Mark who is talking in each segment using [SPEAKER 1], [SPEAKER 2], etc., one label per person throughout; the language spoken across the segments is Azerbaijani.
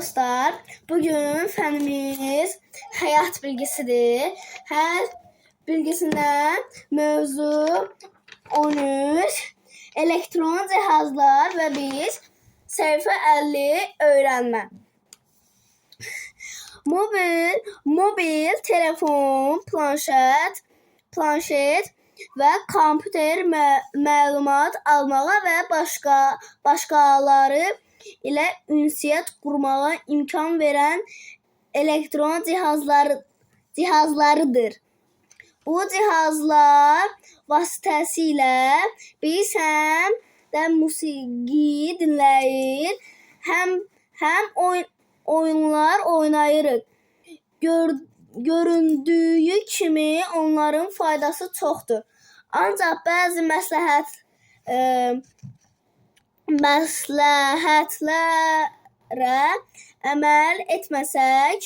[SPEAKER 1] Dostlar, bugün fənimiz həyat bilgisidir. Hər bilgisindən mövzu 13 elektron cihazlar və biz səhifə 50 öyrənmə. Mobil telefon, planşet və kompüter məlumat almağa və başqaları ilə ünsiyyət qurmağa imkan verən elektron cihazlarıdır. Bu cihazlar vasitəsilə biz həm də musiqi dinləyir, həm oyunlar oynayırıq. Göründüyü kimi onların faydası çoxdur. Ancaq bəzi məsləhətlərə əməl etməsək,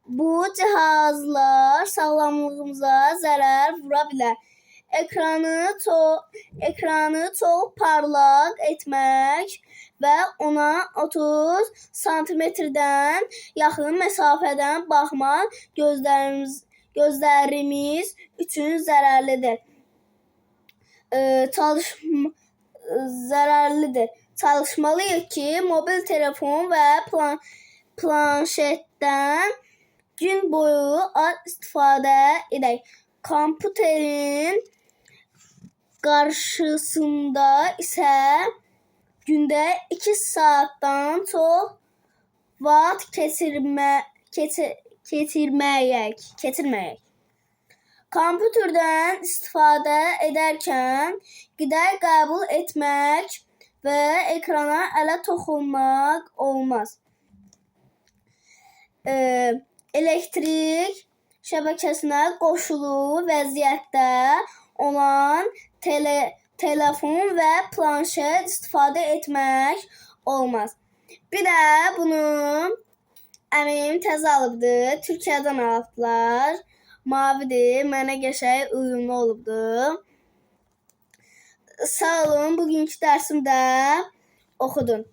[SPEAKER 1] bu cihazlar sağlamlığımıza zərər vura bilər. Ekranı çox parlaq etmək və ona 30 santimetrdən yaxın məsafədən baxmaq gözlərimiz üçün zərərlidir. Çalışmalıyıq ki, mobil telefon və planşetdən gün boyu az istifadə edək. Kompüterin qarşısında isə gündə 2 saatdan çox vaxt keçirməyək. Kompüterdən istifadə edərkən qida qəbul etmək və ekrana ələ toxunmaq olmaz. Elektrik şəbəkəsinə qoşulu vəziyyətdə olan telefon və planşet istifadə etmək olmaz. Bir də bunu əmim təzə alıbdır. Türkiyədən aldılar. Mavidir, mənə qəşəng uyumlu olubdur. Sağ olun, bugünkü dərsimdə oxudum.